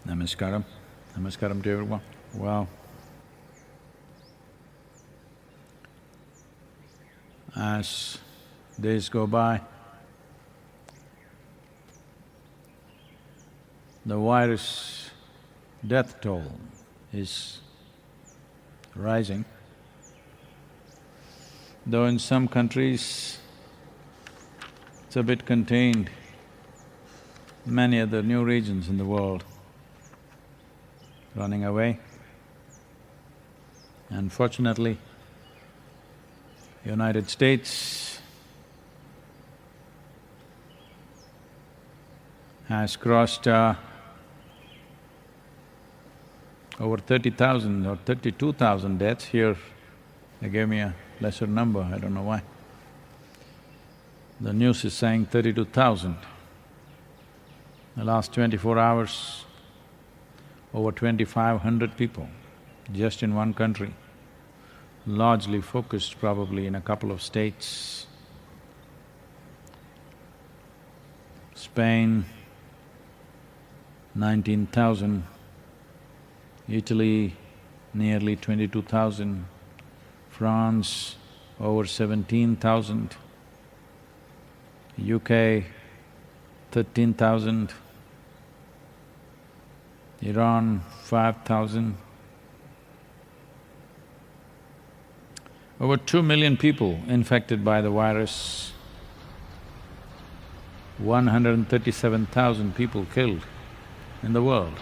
Namaskaram. Namaskaram to everyone. Well, as days go by, the virus death toll is rising. Though in some countries it's a bit contained, many other new regions in the world running away. Unfortunately, United States has crossed over 30,000 or 32,000 deaths. Here, they gave me a lesser number, I don't know why. The news is saying 32,000. The last 24 hours, over 2,500 people, just in one country, largely focused probably in a couple of states. Spain, 19,000, Italy, nearly 22,000, France, over 17,000, UK, 13,000, Iran, 5,000. Over 2 million people infected by the virus, 137,000 people killed in the world.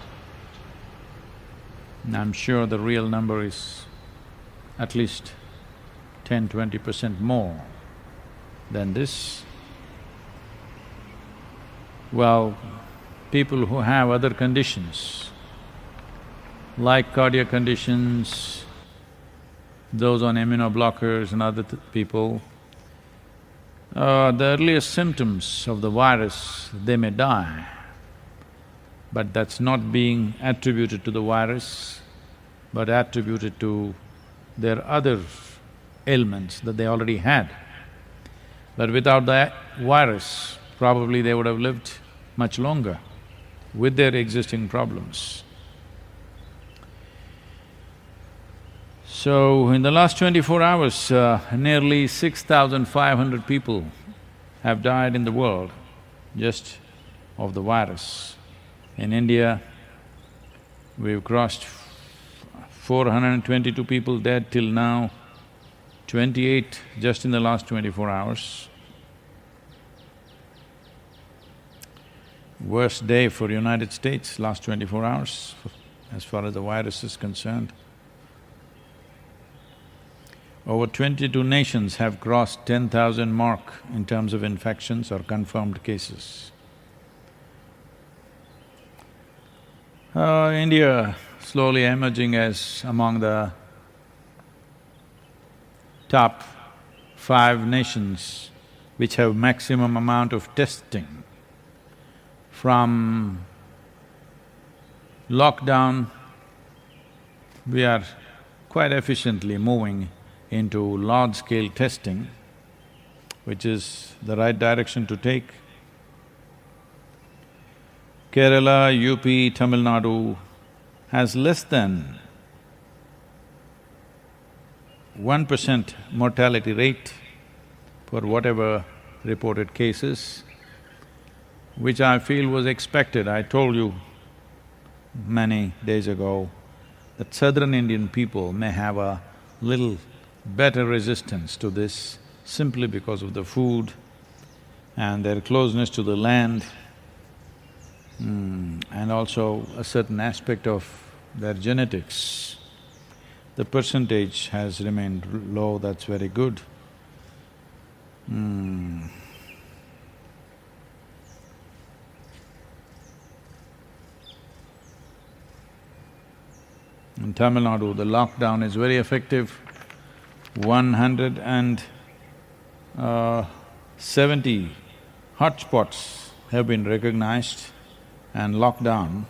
And I'm sure the real number is at least 10–20% more than this. Well, people who have other conditions, like cardiac conditions, those on immunoblockers and other people, the earliest symptoms of the virus, they may die, but that's not being attributed to the virus, but attributed to their other ailments that they already had. But without the virus, probably they would have lived much longer with their existing problems. So, in the last 24 hours, nearly 6,500 people have died in the world just of the virus. In India, we've crossed 422 people dead till now, 28 just in the last 24 hours. Worst day for United States, last 24 hours, as far as the virus is concerned. Over 22 nations have crossed 10,000 mark in terms of infections or confirmed cases. India slowly emerging as among the top 5 nations which have maximum amount of testing. From lockdown, we are quite efficiently moving into large-scale testing, which is the right direction to take. Kerala, UP, Tamil Nadu has less than 1% mortality rate for whatever reported cases, which I feel was expected. I told you many days ago that southern Indian people may have a little better resistance to this simply because of the food and their closeness to the land, and also a certain aspect of their genetics. The percentage has remained low, that's very good. In Tamil Nadu, the lockdown is very effective. 170 hotspots have been recognized and locked down.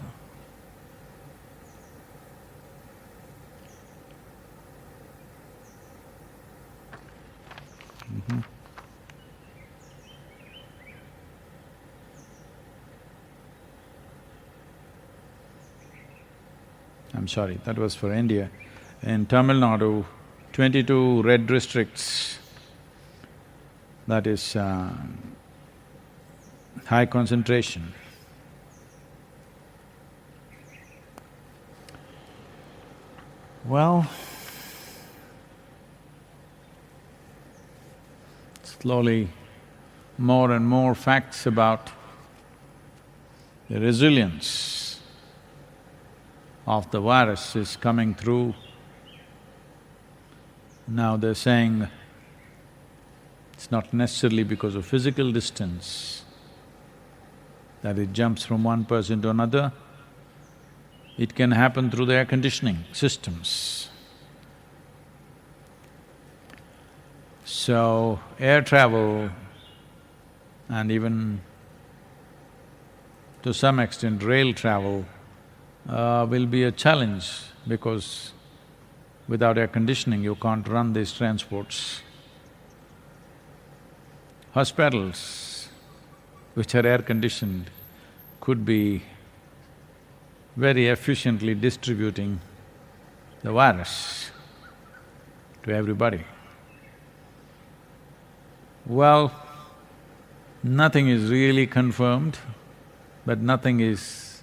I'm sorry, that was for India. In Tamil Nadu, 22 red districts, that is high concentration. Well, slowly more and more facts about the resilience of the virus is coming through. Now they're saying it's not necessarily because of physical distance that it jumps from one person to another. It can happen through the air conditioning systems. So, air travel and even to some extent rail travel will be a challenge because without air conditioning you can't run these transports. Hospitals which are air conditioned could be very efficiently distributing the virus to everybody. Well, nothing is really confirmed, but nothing is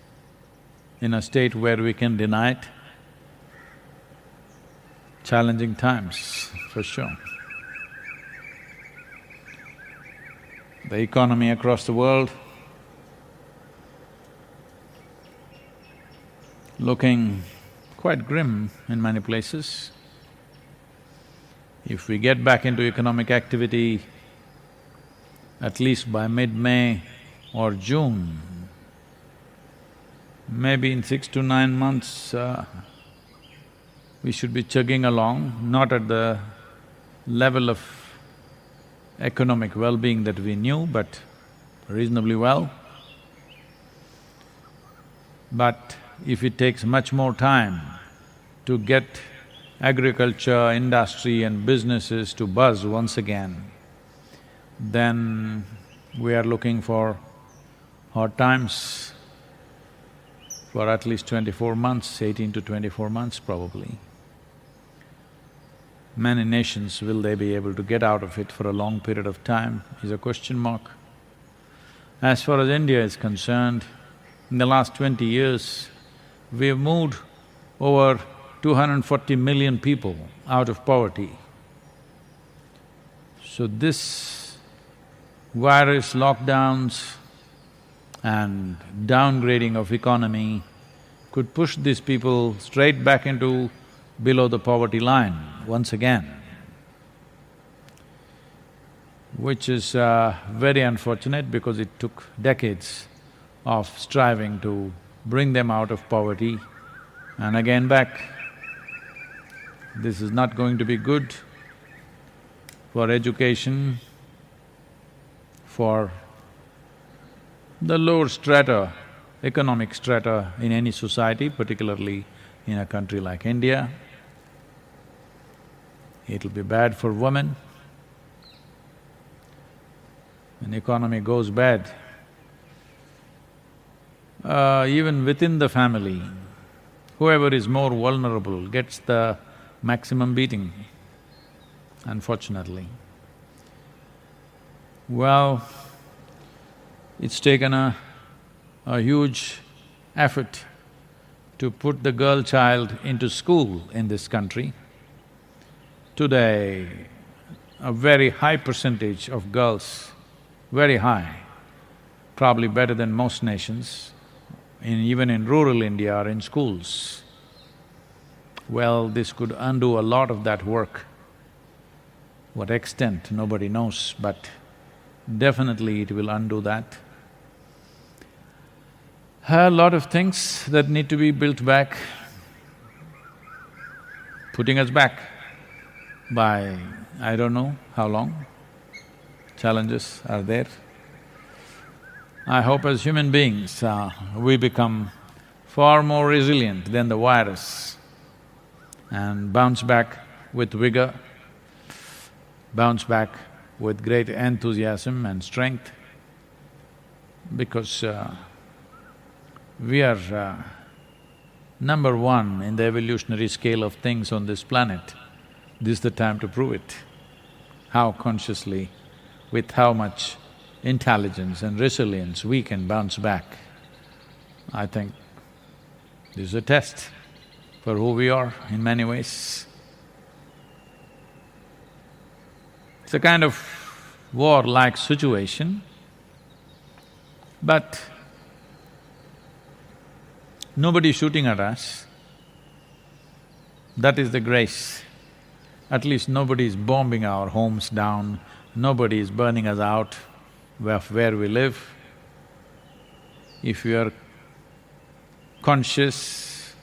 in a state where we can deny it. Challenging times, for sure. The economy across the world looking quite grim in many places. If we get back into economic activity at least by mid-May or June, maybe in 6 to 9 months, we should be chugging along, not at the level of economic well-being that we knew, but reasonably well. But if it takes much more time to get agriculture, industry and businesses to buzz once again, then we are looking for hard times for at least 24 months, 18 to 24 months probably. Many nations, will they be able to get out of it for a long period of time is a question mark. As far as India is concerned, in the last 20 years, we've moved over 240 million people out of poverty. So this virus, lockdowns and downgrading of economy could push these people straight back into below the poverty line once again, which is very unfortunate because it took decades of striving to bring them out of poverty and again back. This is not going to be good for education, for the lower strata, economic strata in any society, particularly in a country like India. It'll be bad for women. When economy goes bad, even within the family, whoever is more vulnerable gets the maximum beating, unfortunately. Well, it's taken a huge effort to put the girl child into school in this country. Today, a very high percentage of girls, very high, probably better than most nations, even in rural India are in schools. Well, this could undo a lot of that work. What extent, nobody knows, but definitely it will undo that. A lot of things that need to be built back, putting us back by I don't know how long. Challenges are there. I hope as human beings, we become far more resilient than the virus and bounce back with vigor, bounce back with great enthusiasm and strength, because we are number one in the evolutionary scale of things on this planet, this is the time to prove it. How consciously, with how much intelligence and resilience we can bounce back. I think this is a test for who we are in many ways. It's a kind of war-like situation, but nobody's shooting at us. That is the grace. At least nobody is bombing our homes down, nobody is burning us out where we live. If we are conscious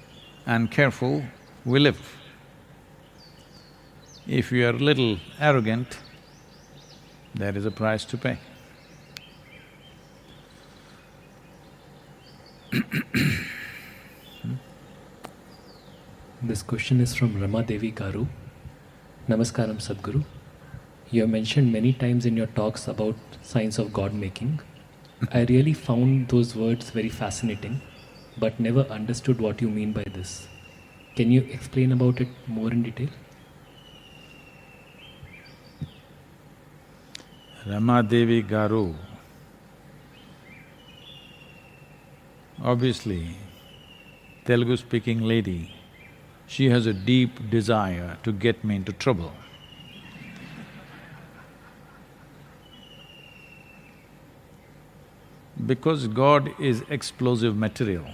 and careful, we live. If we are a little arrogant, there is a price to pay. This question is from Rama Devi Garu. Namaskaram Sadhguru. You have mentioned many times in your talks about science of God-making. I really found those words very fascinating, but never understood what you mean by this. Can you explain about it more in detail? Rama Devi Garu, obviously, Telugu-speaking lady, she has a deep desire to get me into trouble. Because God is explosive material.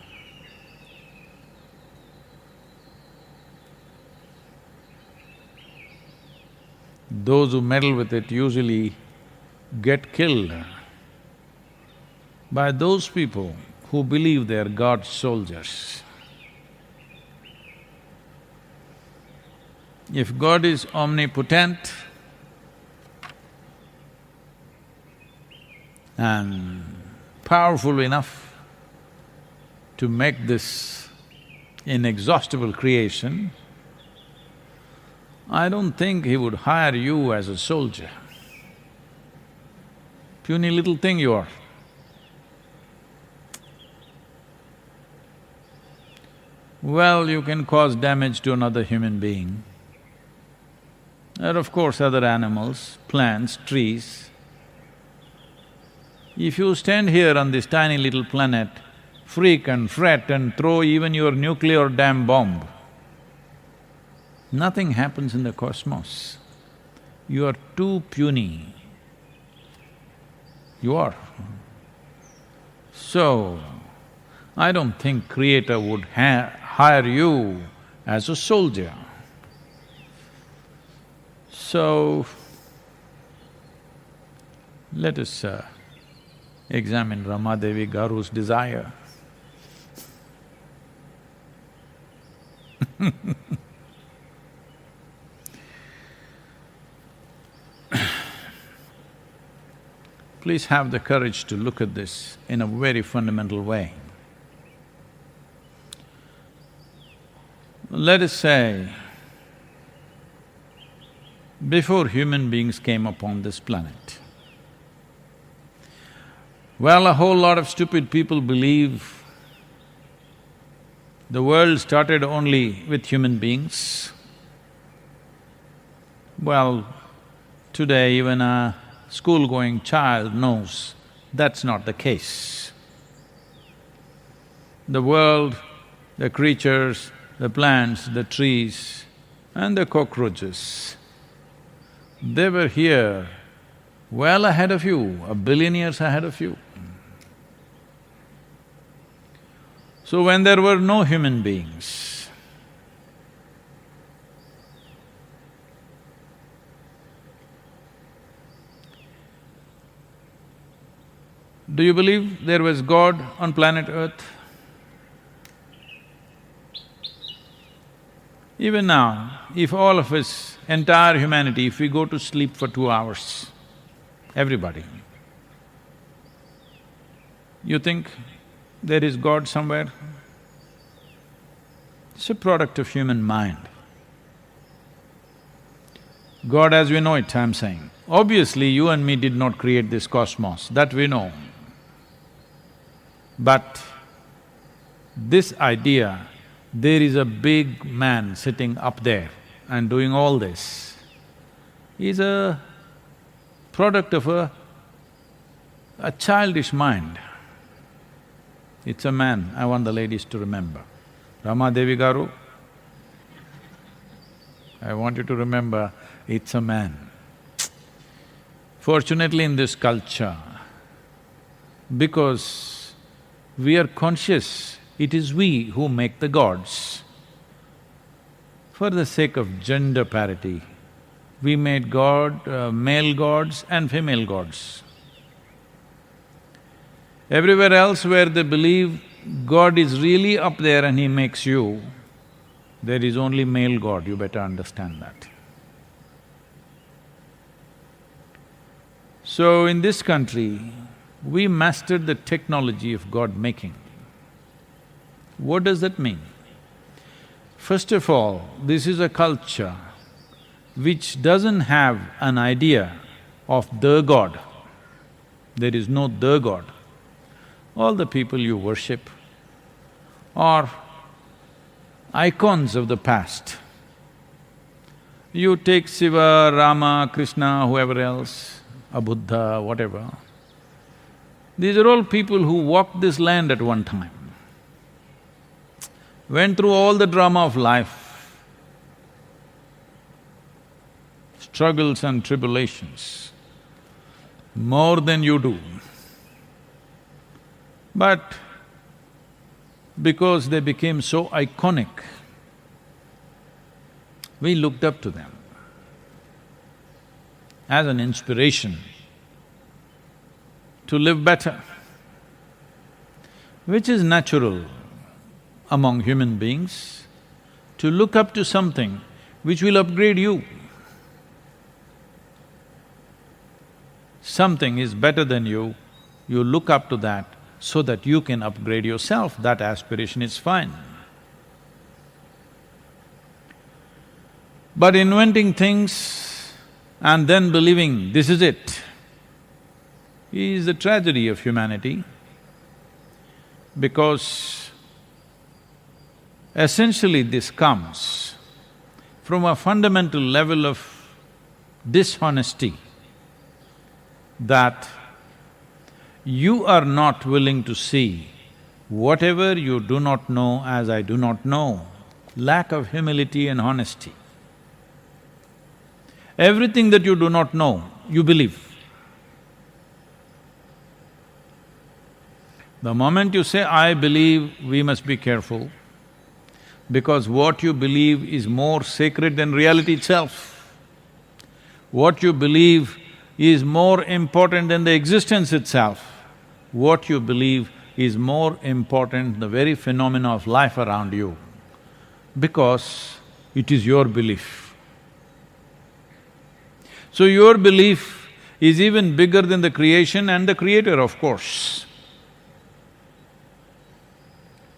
Those who meddle with it usually get killed by those people who believe they are God's soldiers. If God is omnipotent and powerful enough to make this inexhaustible creation, I don't think He would hire you as a soldier. Puny little thing you are. Well, you can cause damage to another human being, and of course other animals, plants, trees. If you stand here on this tiny little planet, freak and fret and throw even your nuclear damn bomb, nothing happens in the cosmos. You are too puny. You are. So, I don't think Creator would hire you as a soldier. So, let us examine Rama Devi Garu's desire. Please have the courage to look at this in a very fundamental way. Let us say, before human beings came upon this planet, well, a whole lot of stupid people believe the world started only with human beings. Well, today even a school-going child knows that's not the case. The world, the creatures, the plants, the trees and the cockroaches, they were here well ahead of you, 1 billion years ahead of you. So when there were no human beings, do you believe there was God on planet Earth? Even now, if all of us, entire humanity, if we go to sleep for 2 hours, everybody, you think there is God somewhere? It's a product of human mind. God as we know it, I'm saying. Obviously, you and me did not create this cosmos, that we know. But this idea there is a big man sitting up there and doing all this. He's a product of a childish mind. It's a man, I want the ladies to remember. Rama Devi Garu, I want you to remember, it's a man. Fortunately in this culture, because we are conscious, it is we who make the gods. For the sake of gender parity, we made male gods and female gods. Everywhere else where they believe God is really up there and He makes you, there is only male God, you better understand that. So in this country, we mastered the technology of God making. What does that mean? First of all, this is a culture which doesn't have an idea of the God. There is no the God. All the people you worship are icons of the past. You take Shiva, Rama, Krishna, whoever else, a Buddha, whatever. These are all people who walked this land at one time, went through all the drama of life, struggles and tribulations, more than you do. But because they became so iconic, we looked up to them as an inspiration to live better, which is natural among human beings, to look up to something which will upgrade you. Something is better than you look up to that so that you can upgrade yourself, that aspiration is fine. But inventing things and then believing this is it is the tragedy of humanity, because essentially this comes from a fundamental level of dishonesty that you are not willing to see whatever you do not know as I do not know, lack of humility and honesty. Everything that you do not know, you believe. The moment you say, I believe, we must be careful, because what you believe is more sacred than reality itself. What you believe is more important than the existence itself. What you believe is more important than the very phenomena of life around you, because it is your belief. So your belief is even bigger than the creation and the creator, of course.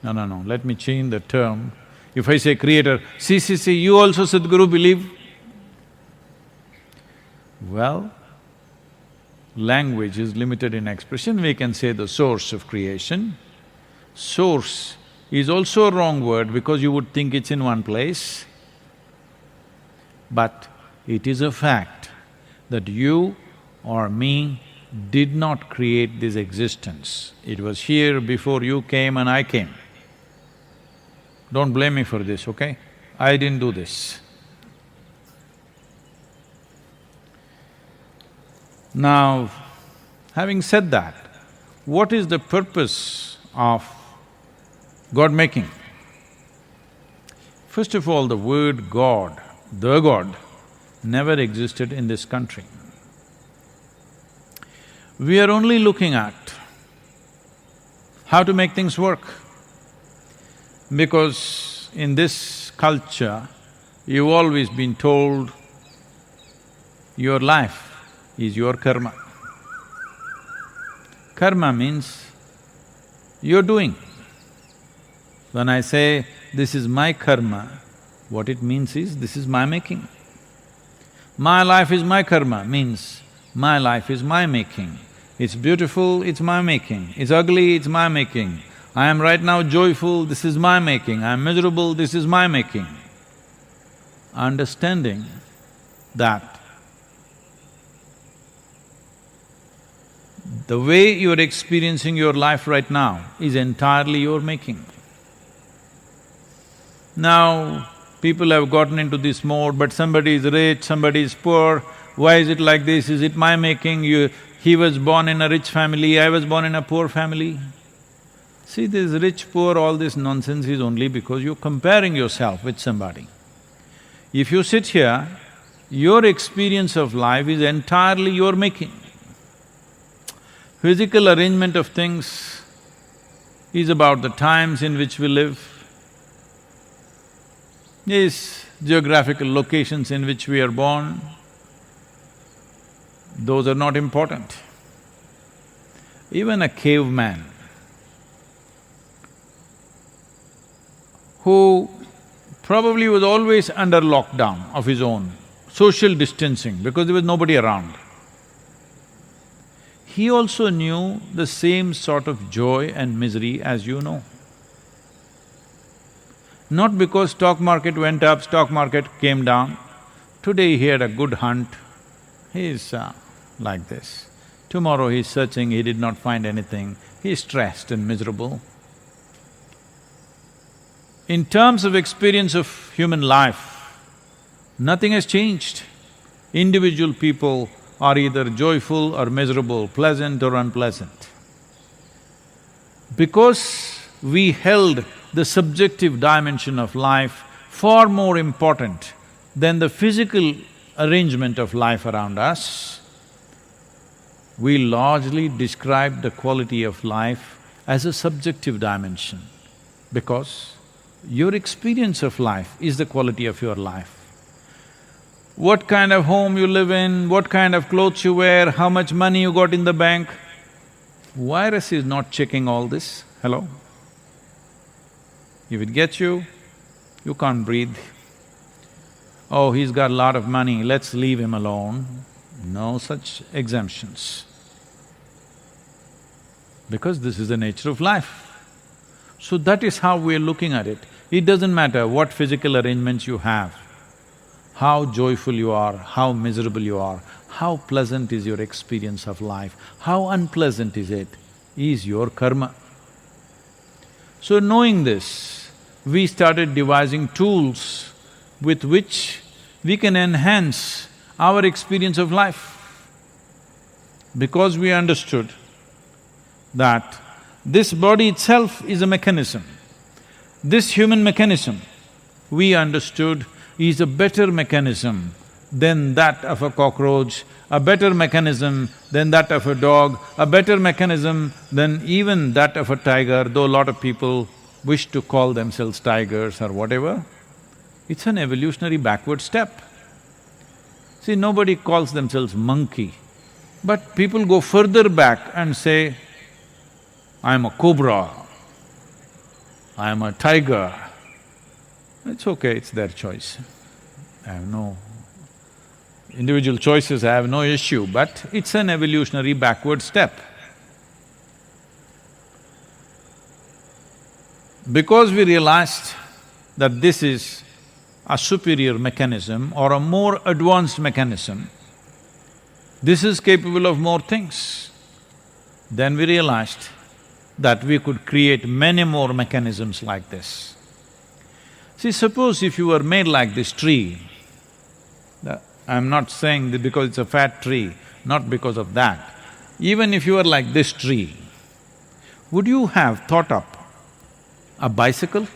No, let me change the term. If I say creator, see, you also Sadhguru believe? Well, language is limited in expression, we can say the source of creation. Source is also a wrong word because you would think it's in one place. But it is a fact that you or me did not create this existence. It was here before you came and I came. Don't blame me for this, okay? I didn't do this. Now, having said that, what is the purpose of God making? First of all, the word God, the God, never existed in this country. We are only looking at how to make things work. Because in this culture, you've always been told your life is your karma. Karma means you're doing. When I say, this is my karma, what it means is, this is my making. My life is my karma means, my life is my making. It's beautiful, it's my making. It's ugly, it's my making. I am right now joyful, this is my making, I am miserable, this is my making. Understanding that the way you're experiencing your life right now is entirely your making. Now, people have gotten into this mode, but somebody is rich, somebody is poor, why is it like this? Is it my making? He was born in a rich family, I was born in a poor family. See, this rich, poor, all this nonsense is only because you're comparing yourself with somebody. If you sit here, your experience of life is entirely your making. Physical arrangement of things is about the times in which we live, is geographical locations in which we are born. Those are not important. Even a caveman who probably was always under lockdown of his own, social distancing because there was nobody around. He also knew the same sort of joy and misery as you know. Not because stock market went up, stock market came down. Today he had a good hunt, he's like this. Tomorrow he's searching, he did not find anything, he's stressed and miserable. In terms of experience of human life, nothing has changed. Individual people are either joyful or miserable, pleasant or unpleasant. Because we held the subjective dimension of life far more important than the physical arrangement of life around us, we largely described the quality of life as a subjective dimension, because your experience of life is the quality of your life. What kind of home you live in, what kind of clothes you wear, how much money you got in the bank, virus is not checking all this, hello? If it gets you, you can't breathe. Oh, he's got a lot of money, let's leave him alone. No such exemptions. Because this is the nature of life. So that is how we're looking at it. It doesn't matter what physical arrangements you have, how joyful you are, how miserable you are, how pleasant is your experience of life, how unpleasant is your karma. So knowing this, we started devising tools with which we can enhance our experience of life. Because we understood that this body itself is a mechanism. This human mechanism, we understood, is a better mechanism than that of a cockroach, a better mechanism than that of a dog, a better mechanism than even that of a tiger, though a lot of people wish to call themselves tigers or whatever. It's an evolutionary backward step. See, nobody calls themselves monkey, but people go further back and say, I am a cobra, I am a tiger. It's okay, it's their choice. I have no… individual choices, I have no issue, but it's an evolutionary backward step. Because we realized that this is a superior mechanism or a more advanced mechanism, this is capable of more things, then we realized that we could create many more mechanisms like this. See, suppose if you were made like this tree, I'm not saying that because it's a fat tree, not because of that. Even if you were like this tree, would you have thought up a bicycle?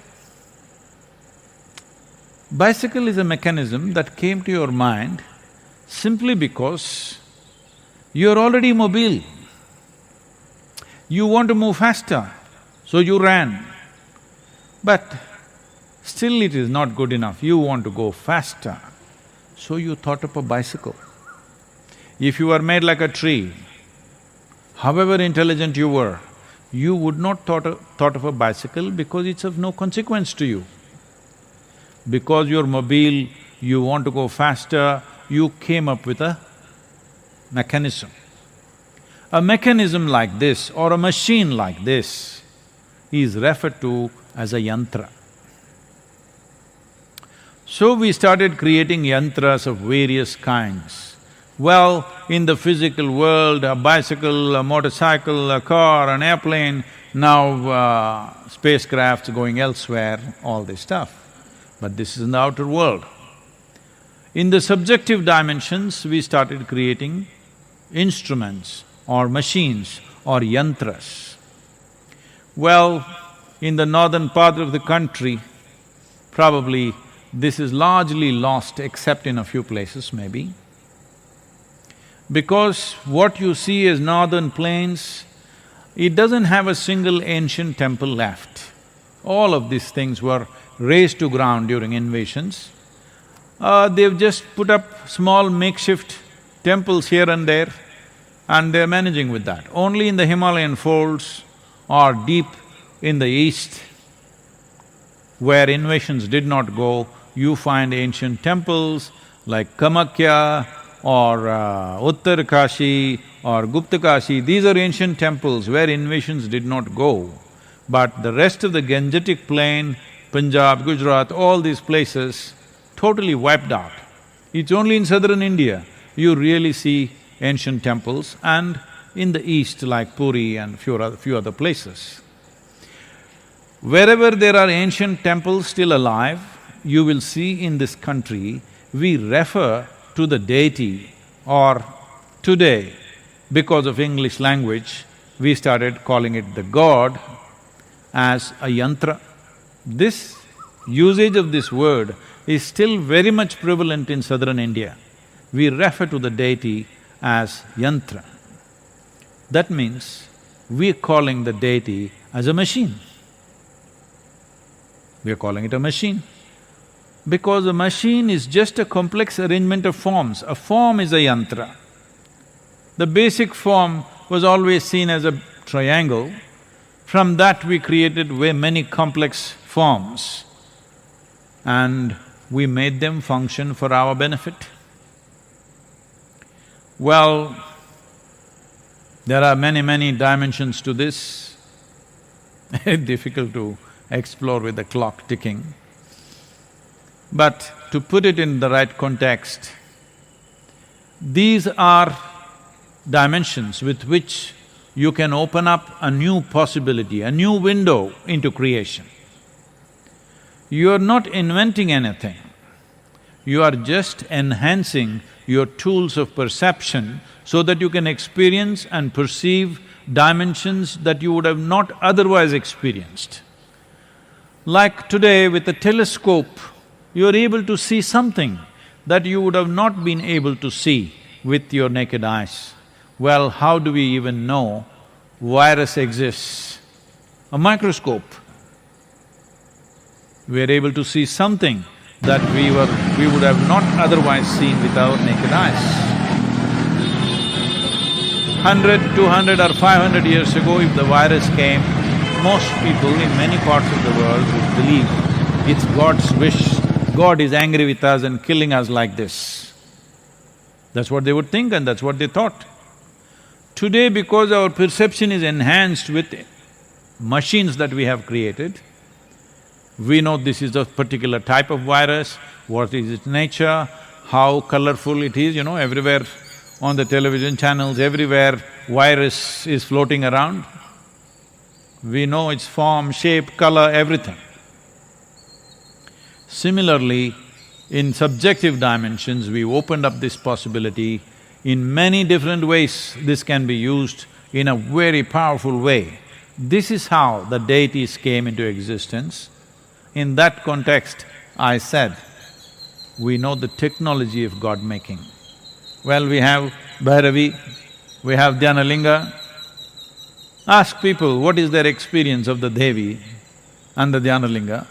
Bicycle is a mechanism that came to your mind simply because you're already mobile. You want to move faster, so you ran. But still it is not good enough, you want to go faster, so you thought up a bicycle. If you were made like a tree, however intelligent you were, you would not thought of a bicycle because it's of no consequence to you. Because you're mobile, you want to go faster, you came up with a mechanism. A mechanism like this or a machine like this is referred to as a yantra. So we started creating yantras of various kinds. Well, in the physical world, a bicycle, a motorcycle, a car, an airplane, now spacecrafts going elsewhere, all this stuff. But this is in the outer world. In the subjective dimensions, we started creating instruments or machines or yantras. Well, in the northern part of the country, probably this is largely lost except in a few places maybe. Because what you see as northern plains, it doesn't have a single ancient temple left. All of these things were razed to ground during invasions. They've just put up small makeshift temples here and there, and they're managing with that. Only in the Himalayan folds or deep in the east, where invasions did not go, you find ancient temples like Kamakya or Uttarkashi or Guptakashi. These are ancient temples where invasions did not go. But the rest of the Gangetic plain, Punjab, Gujarat, all these places, totally wiped out. It's only in southern India you really see ancient temples, and in the east like Puri and few other places. Wherever there are ancient temples still alive, you will see in this country, we refer to the deity, or today, because of English language, we started calling it the god as a yantra. This usage of this word is still very much prevalent in southern India. We refer to the deity as yantra. That means we're calling the deity as a machine. We're calling it a machine. Because a machine is just a complex arrangement of forms. A form is a yantra. The basic form was always seen as a triangle. From that we created way many complex forms, and we made them function for our benefit. Well, there are many dimensions to this. Difficult to explore with the clock ticking. But to put it in the right context, these are dimensions with which you can open up a new possibility, a new window into creation. You are not inventing anything, you are just enhancing your tools of perception so that you can experience and perceive dimensions that you would have not otherwise experienced. Like today with a telescope, you are able to see something that you would have not been able to see with your naked eyes. Well, how do we even know virus exists? A microscope. We are able to see something that we would have not otherwise seen with our naked eyes. 100, 200 or 500 years ago, if the virus came, most people in many parts of the world would believe it's God's wish, God is angry with us and killing us like this. That's what they would think and that's what they thought. Today, because our perception is enhanced with machines that we have created, we know this is a particular type of virus, what is its nature, how colorful it is, everywhere on the television channels, everywhere virus is floating around. We know its form, shape, color, everything. Similarly, in subjective dimensions, we opened up this possibility. In many different ways, this can be used in a very powerful way. This is how the deities came into existence. In that context, I said, we know the technology of God-making. Well, we have Bhairavi, we have Dhyanalinga. Ask people what is their experience of the Devi and the Dhyanalinga.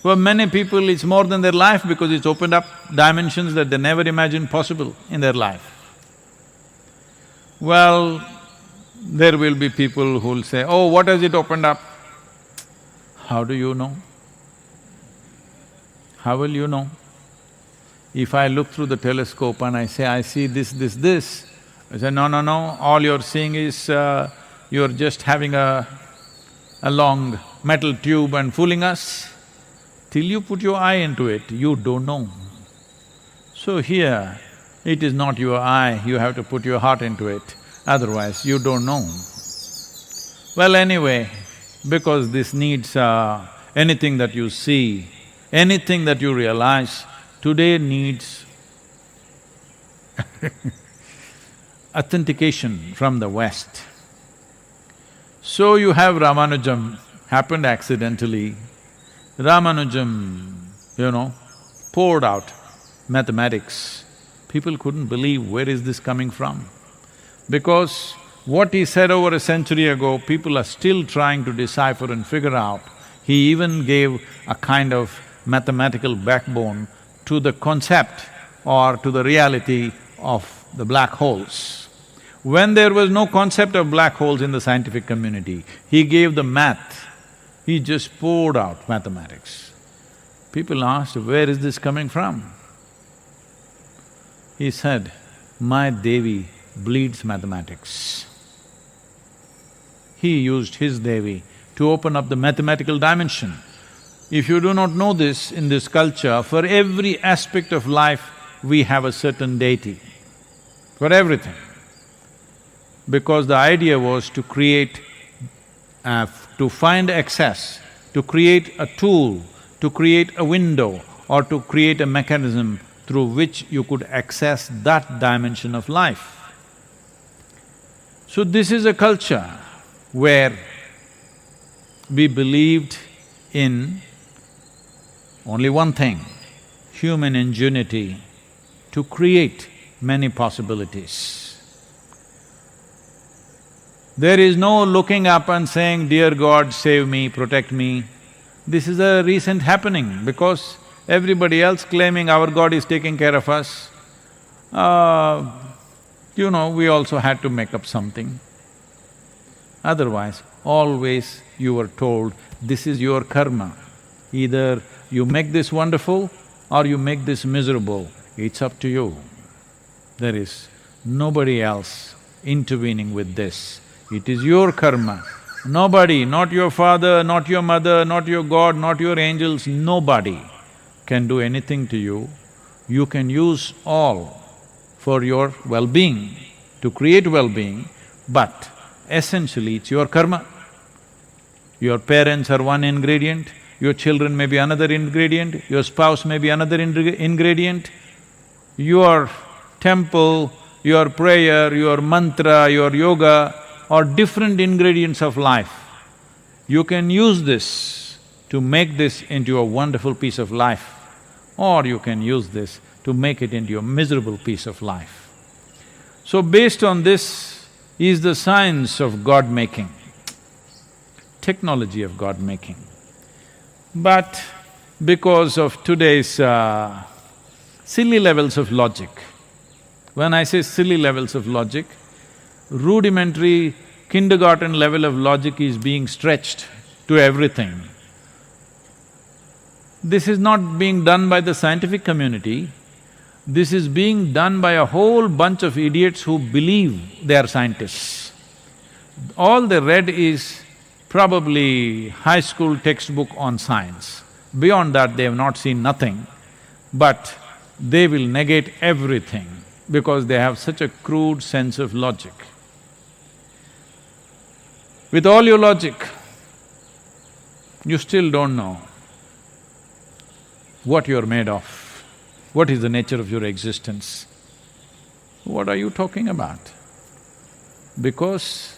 For many people, it's more than their life because it's opened up dimensions that they never imagined possible in their life. Well, there will be people who'll say, oh, what has it opened up? How do you know? How will you know? If I look through the telescope and I say, I see this, I say, no, all you're seeing is you're just having a long metal tube and fooling us? Till you put your eye into it, you don't know. So here, it is not your eye, you have to put your heart into it, otherwise you don't know. Well, anyway, because this needs anything that you see, anything that you realize, today needs authentication from the West. So you have Ramanujam, happened accidentally. Ramanujam, poured out mathematics. People couldn't believe where is this coming from. Because what he said over a century ago, people are still trying to decipher and figure out. He even gave a kind of mathematical backbone to the concept or to the reality of the black holes. When there was no concept of black holes in the scientific community, he gave the math, he just poured out mathematics. People asked, where is this coming from? He said, my Devi bleeds mathematics. He used his Devi to open up the mathematical dimension. If you do not know this, in this culture, for every aspect of life, we have a certain deity, for everything. Because the idea was to create, to find access, to create a tool, to create a window or to create a mechanism through which you could access that dimension of life. So this is a culture where we believed in only one thing, human ingenuity to create many possibilities. There is no looking up and saying, dear God, save me, protect me. This is a recent happening because everybody else claiming our God is taking care of us. We also had to make up something. Otherwise, always you were told, this is your karma. Either you make this wonderful or you make this miserable, it's up to you. There is nobody else intervening with this. It is your karma. Nobody, not your father, not your mother, not your God, not your angels, nobody can do anything to you. You can use all for your well-being, to create well-being, but essentially it's your karma. Your parents are one ingredient, your children may be another ingredient, your spouse may be another ingredient. Your temple, your prayer, your mantra, your yoga are different ingredients of life. You can use this to make this into a wonderful piece of life, or you can use this to make it into a miserable piece of life. So based on this is the science of God-making, technology of God-making. But because of today's silly levels of logic, when I say silly levels of logic, rudimentary kindergarten level of logic is being stretched to everything. This is not being done by the scientific community, this is being done by a whole bunch of idiots who believe they are scientists. All they read is probably high school textbook on science. Beyond that, they have not seen nothing, but they will negate everything because they have such a crude sense of logic. With all your logic, you still don't know what you're made of, what is the nature of your existence. What are you talking about? Because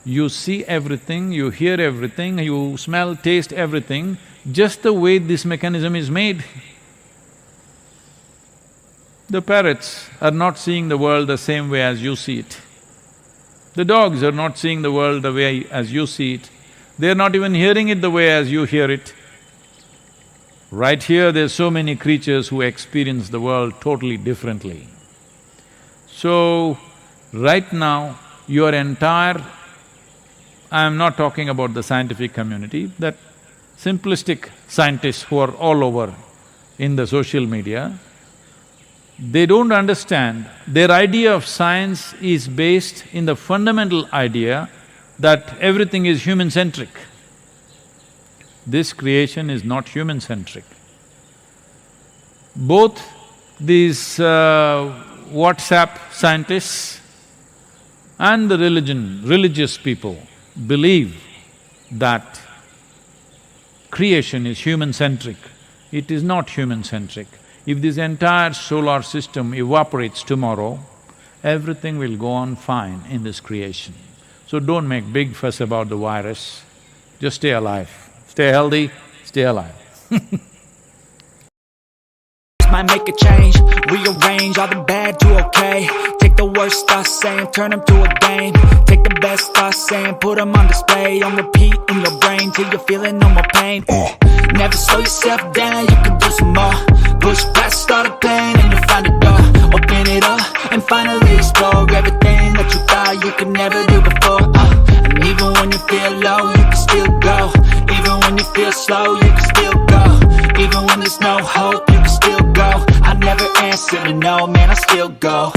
you see everything, you hear everything, you smell, taste everything, just the way this mechanism is made. The parrots are not seeing the world the same way as you see it. The dogs are not seeing the world the way as you see it. They're not even hearing it the way as you hear it. Right here, there's so many creatures who experience the world totally differently. So, right now, your entire… I'm not talking about the scientific community, that simplistic scientists who are all over in the social media, they don't understand, their idea of science is based in the fundamental idea that everything is human-centric. This creation is not human-centric. Both these WhatsApp scientists and the religious people believe that creation is human-centric. It is not human-centric. If this entire solar system evaporates tomorrow, everything will go on fine in this creation. So don't make big fuss about the virus, just stay alive. Stay healthy, stay alive. Might make a change, rearrange all the bad to okay. Take the worst thoughts saying, turn them to a game. Take the best thoughts saying, put them on display. On repeat in your brain till you're feeling no more pain. Never slow yourself down, you can do some more. Push past all the pain and you'll find a door. Open it up and finally explore everything that you thought you could never do before. And even when you feel low, you can still go. Even when you feel slow, you can still go. Even when there's no hope, you can still go. I never answer to no, man, I still go.